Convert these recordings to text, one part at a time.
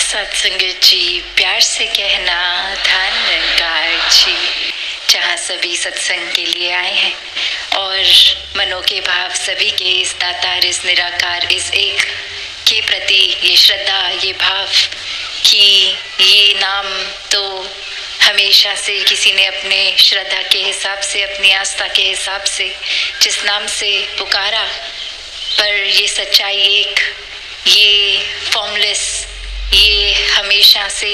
सत्संगत जी, प्यार से कहना धन्यकार जी, जहाँ सभी सत्संग के लिए आए हैं और मनों के भाव सभी के इस दातार, इस निराकार, इस एक के प्रति ये श्रद्धा, ये भाव कि ये नाम तो हमेशा से किसी ने अपने श्रद्धा के हिसाब से, अपनी आस्था के हिसाब से जिस नाम से पुकारा, पर ये सच्चाई एक, ये फॉर्मलेस, ये हमेशा से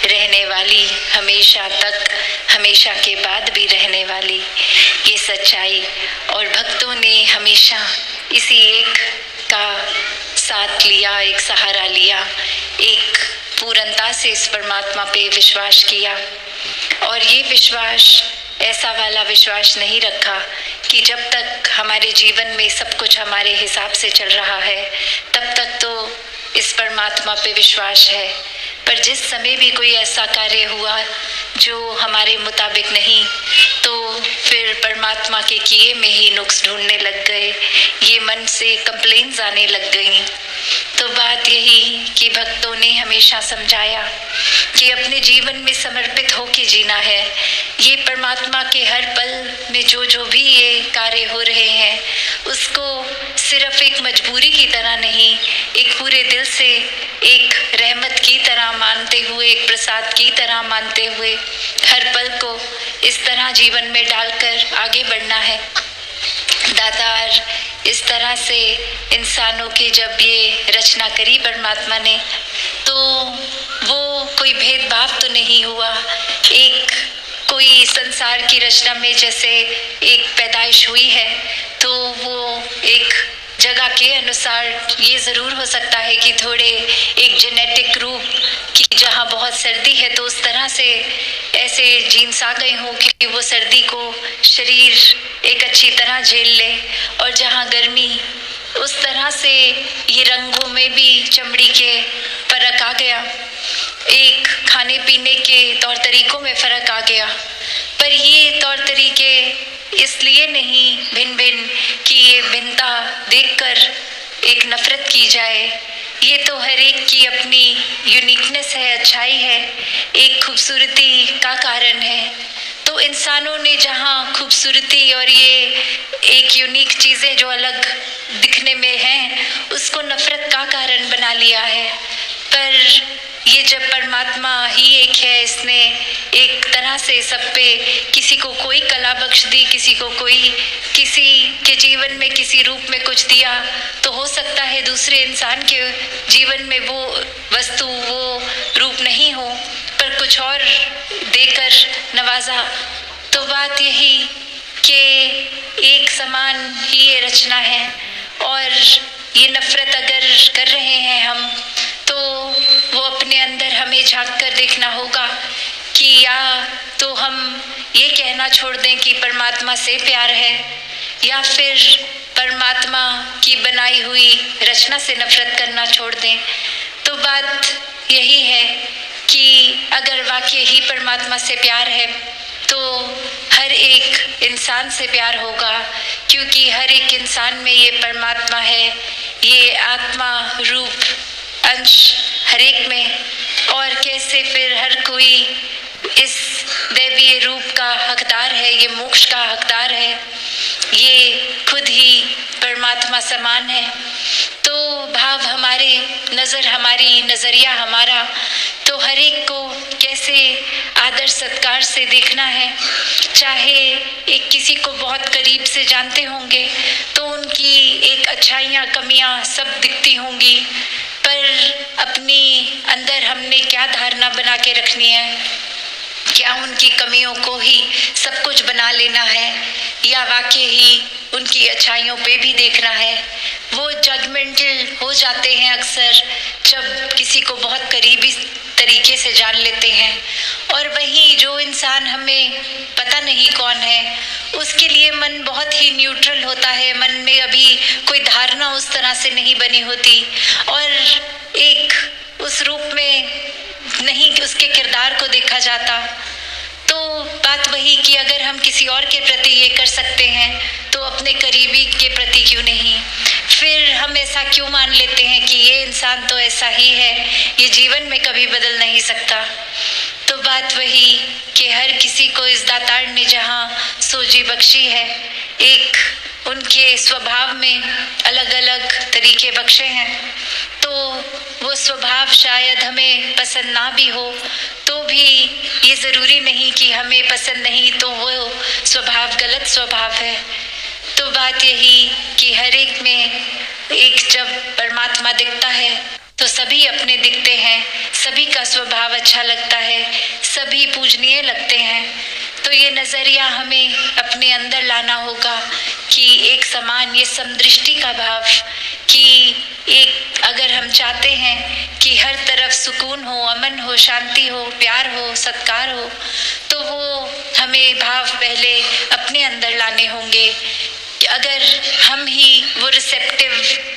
रहने वाली, हमेशा तक, हमेशा के बाद भी रहने वाली ये सच्चाई, और भक्तों ने हमेशा इसी एक का साथ लिया, एक सहारा लिया, एक पूर्णता से इस परमात्मा पे विश्वास किया। और ये विश्वास ऐसा वाला विश्वास नहीं रखा कि जब तक हमारे जीवन में सब कुछ हमारे हिसाब से चल रहा है तब तक तो इस परमात्मा पे विश्वास है, पर जिस समय भी कोई ऐसा कार्य हुआ जो हमारे मुताबिक नहीं, तो फिर परमात्मा के किए में ही नुक्स ढूंढने लग गए, ये मन से कंप्लेंट्स आने लग गई। तो बात यही कि भक्तों ने हमेशा समझाया कि अपने जीवन में समर्पित होके जीना है। ये परमात्मा के हर पल में जो भी ये कार्य हो रहे हैं उसको सिर्फ एक मजबूरी की तरह नहीं, एक पूरे दिल से, एक रहमत की तरह मानते हुए, एक प्रसाद की तरह मानते हुए हर पल को इस तरह जीवन में डालकर आगे बढ़ना है। दातार इस तरह से इंसानों की जब ये रचना करी परमात्मा ने, तो वो कोई भेदभाव तो नहीं हुआ। एक कोई संसार की रचना में जैसे एक पैदाइश हुई है तो वो एक जगह के अनुसार ये ज़रूर हो सकता है कि थोड़े एक जेनेटिक रूप कि जहाँ बहुत सर्दी है तो उस तरह से ऐसे जीन्स आ गए हों कि वो सर्दी को शरीर एक अच्छी तरह झेल ले, और जहाँ गर्मी उस तरह से ये रंगों में भी चमड़ी के फर्क आ गया, एक खाने पीने के तौर तरीकों में फ़र्क आ गया। पर ये तौर तरीके इसलिए नहीं भिन्न भिन्न कि ये भिन्नता देखकर एक नफ़रत की जाए, ये तो हर एक की अपनी यूनिकनेस है, अच्छाई है, एक खूबसूरती का कारण है। तो इंसानों ने जहाँ खूबसूरती और ये एक यूनिक चीज़ें जो अलग दिखने में हैं उसको नफ़रत का कारण बना लिया है। पर ये जब परमात्मा ही एक है, इसने एक तरह से सब पे किसी को कोई कला बख्श दी, किसी को कोई किसी के जीवन में किसी रूप में कुछ दिया, तो हो सकता है दूसरे इंसान के जीवन में वो वस्तु, वो रूप नहीं हो, पर कुछ और देकर नवाजा। तो बात यही कि एक समान ही ये रचना है, और ये नफ़रत अगर कर रहे हैं हम तो वो अपने अंदर हमें झांक कर देखना होगा कि या तो हम ये कहना छोड़ दें कि परमात्मा से प्यार है, या फिर परमात्मा की बनाई हुई रचना से नफ़रत करना छोड़ दें। तो बात यही है कि अगर वाकई ही परमात्मा से प्यार है तो हर एक इंसान से प्यार होगा, क्योंकि हर एक इंसान में ये परमात्मा है, ये आत्मा रूप अंश हर एक में। और कैसे फिर हर कोई इस दैवीय रूप का हकदार है, ये मोक्ष का हकदार है, ये खुद ही परमात्मा समान है। तो भाव हमारे, नज़र हमारी, नज़रिया हमारा, तो हर एक को कैसे आदर सत्कार से देखना है। चाहे एक किसी को बहुत करीब से जानते होंगे तो उनकी एक अच्छाइयाँ, कमियाँ सब दिखती होंगी, पर अपनी अंदर हमने क्या धारणा बना के रखनी है, क्या उनकी कमियों को ही सब कुछ बना लेना है, या वाकई ही उनकी अच्छाइयों पे भी देखना है। वो जजमेंटल हो जाते हैं अक्सर जब किसी को बहुत करीबी तरीके से जान लेते हैं, और वहीं जो इंसान हमें पता नहीं कौन है उसके लिए मन बहुत ही न्यूट्रल होता है, मन में अभी कोई धारणा उस तरह से नहीं बनी होती, और एक उस रूप में नहीं उसके किरदार को देखा जाता। तो बात वही कि अगर हम किसी और के प्रति ये कर सकते हैं तो अपने करीबी के प्रति क्यों नहीं। फिर हम ऐसा क्यों मान लेते हैं कि ये इंसान तो ऐसा ही है, ये जीवन में कभी बदल नहीं सकता। तो बात वही कि हर किसी को इस दातार ने जहाँ सोजी बख्शी है, एक उनके स्वभाव में अलग अलग तरीके बख्शे हैं, तो वो स्वभाव शायद हमें पसंद ना भी हो, तो भी ये ज़रूरी नहीं कि हमें पसंद नहीं तो वो स्वभाव गलत स्वभाव है। तो बात यही कि हर एक में एक जब परमात्मा दिखता है तो सभी अपने दिखते हैं, सभी का स्वभाव अच्छा लगता है, सभी पूजनीय लगते हैं। तो ये नज़रिया हमें अपने अंदर लाना होगा कि एक समान, ये समदृष्टि का भाव कि एक अगर हम चाहते हैं कि हर तरफ सुकून हो, अमन हो, शांति हो, प्यार हो, सत्कार हो, तो वो हमें भाव पहले अपने अंदर लाने होंगे। अगर हम ही वो रिसेप्टिव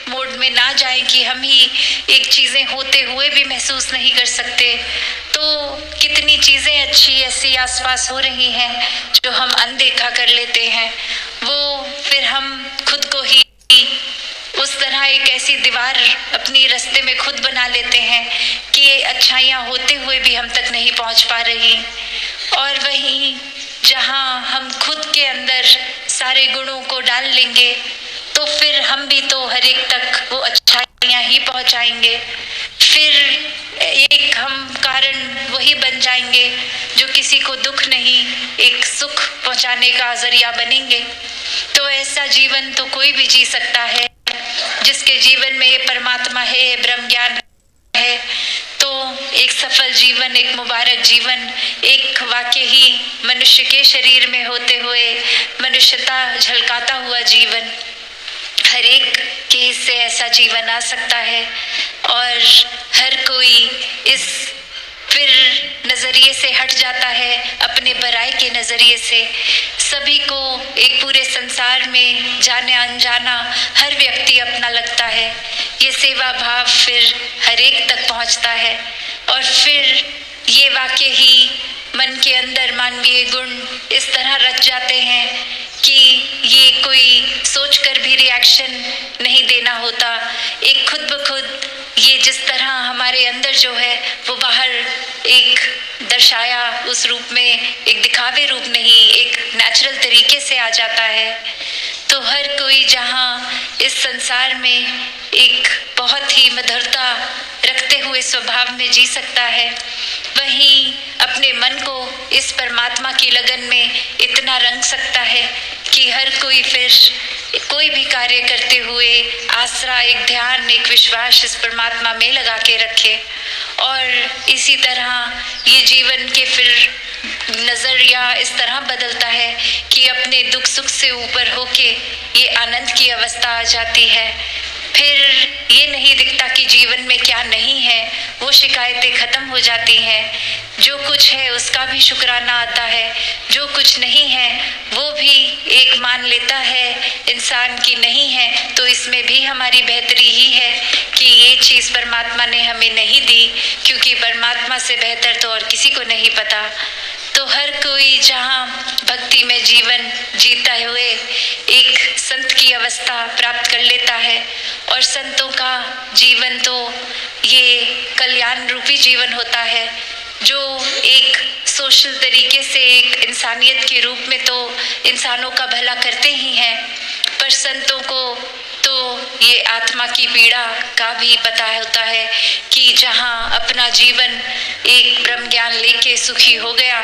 मोड में ना जाएं कि हम ही एक चीज़ें होते हुए भी महसूस नहीं कर सकते, तो कितनी चीज़ें अच्छी ऐसी आसपास हो रही हैं जो हम अनदेखा कर लेते हैं, वो फिर हम खुद को ही उस तरह एक ऐसी दीवार अपनी रास्ते में खुद बना लेते हैं कि अच्छाइयाँ होते हुए भी हम तक नहीं पहुँच पा रही। और वहीं जहाँ हम खुद के अंदर सारे गुणों को डाल लेंगे तो फिर हम भी तो हर एक तक वो अच्छाइयाँ ही पहुँचाएंगे। फिर एक हम कारण वही बन जाएंगे जो किसी को दुख नहीं, एक सुख पहुँचाने का जरिया बनेंगे। तो ऐसा जीवन तो कोई भी जी सकता है जिसके जीवन में ये परमात्मा है, ब्रह्म ज्ञान है। तो एक सफल जीवन, एक मुबारक जीवन, एक वाकई ही मनुष्य के शरीर में होते हुए मनुष्यता झलकाता हुआ जीवन, हर एक के हिस्से ऐसा जीवन आ सकता है। और हर कोई इस फिर नज़रिए से हट जाता है, अपने बड़ाई के नज़रिए से। सभी को एक पूरे संसार में जाने अनजाना हर व्यक्ति अपना लगता है। ये सेवा भाव फिर हर एक तक पहुंचता है और फिर ये वाकई ही मन के अंदर मानवीय गुण इस तरह रच जाते हैं कि ये कोई सोचकर भी रिएक्शन नहीं देना होता। एक खुद ब खुद ये जिस तरह हमारे अंदर जो है वो बाहर एक दर्शाया उस रूप में, एक दिखावे रूप नहीं, एक नेचुरल तरीके से आ जाता है। तो हर कोई जहाँ इस संसार में एक बहुत ही मधुरता रखते हुए स्वभाव में जी सकता है, वहीं अपने मन को इस परमात्मा की लगन में इतना रंग सकता है कि हर कोई फिर कोई भी कार्य करते हुए आसरा, एक ध्यान, एक विश्वास इस परमात्मा में लगा के रखे। और इसी तरह ये जीवन के फिर नज़रिया इस तरह बदलता है कि अपने दुख सुख से ऊपर होके ये आनंद की अवस्था आ जाती है। फिर ये नहीं दिखता कि जीवन में क्या नहीं है, वो शिकायतें ख़त्म हो जाती हैं। जो कुछ है उसका भी शुक्राना आता है, जो कुछ नहीं है वो भी एक मान लेता है इंसान की नहीं है तो इसमें भी हमारी बेहतरी ही है कि ये चीज़ परमात्मा ने हमें नहीं दी, क्योंकि परमात्मा से बेहतर तो और किसी को नहीं पता। तो हर कोई जहाँ भक्ति में जीवन जीता हुए एक संत की अवस्था प्राप्त कर लेता है। और संतों का जीवन तो ये कल्याण रूपी जीवन होता है, जो एक सोशल तरीके से एक इंसानियत के रूप में तो इंसानों का भला करते ही हैं, पर संतों को तो ये आत्मा की पीड़ा का भी पता होता है कि जहाँ अपना जीवन एक ब्रह्म ज्ञान लेके सुखी हो गया,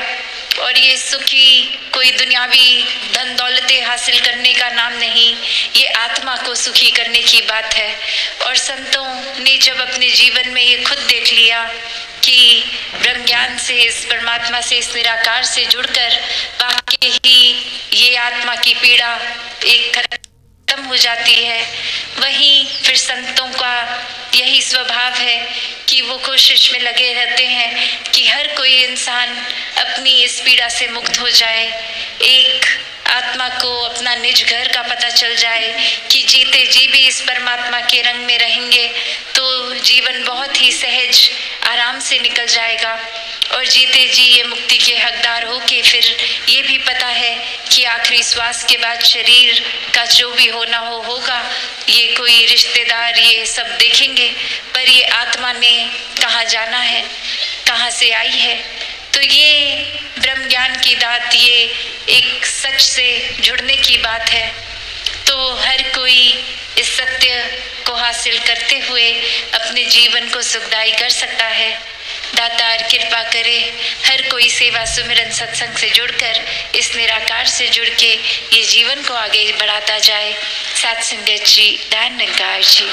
और ये सुखी कोई दुनियावी धन दौलतें हासिल करने का नाम नहीं, ये आत्मा को सुखी करने की बात है। और संतों ने जब अपने जीवन में ये खुद देख लिया कि ब्रह्म ज्ञान से, इस परमात्मा से, इस निराकार से जुड़कर वाकई ही ये आत्मा की पीड़ा एक खत्म हो जाती है, वहीं फिर संतों का यही स्वभाव है कि वो कोशिश में लगे रहते हैं कि हर कोई इंसान अपनी इस पीड़ा से मुक्त हो जाए, एक आत्मा को अपना निज घर का पता चल जाए कि जीते जी भी इस परमात्मा के रंग में रहेंगे तो जीवन बहुत ही सहज आराम से निकल जाएगा। और जीते जी ये मुक्ति के हकदार हो के फिर ये भी पता है कि आखिरी श्वास के बाद शरीर का जो भी होना हो होगा, ये कोई रिश्तेदार ये सब देखेंगे, पर ये आत्मा ने कहाँ जाना है, कहाँ से आई है। तो ये ब्रह्म ज्ञान की दात, ये एक सच से जुड़ने की बात है। तो हर कोई इस सत्य को हासिल करते हुए अपने जीवन को सुखदायी कर सकता है। दातार कृपा करे हर कोई सेवा सुमिरन सत्संग से जुड़कर इस निराकार से जुड़ के ये जीवन को आगे बढ़ाता जाए। सात संगत जी, धन निरंकार जी।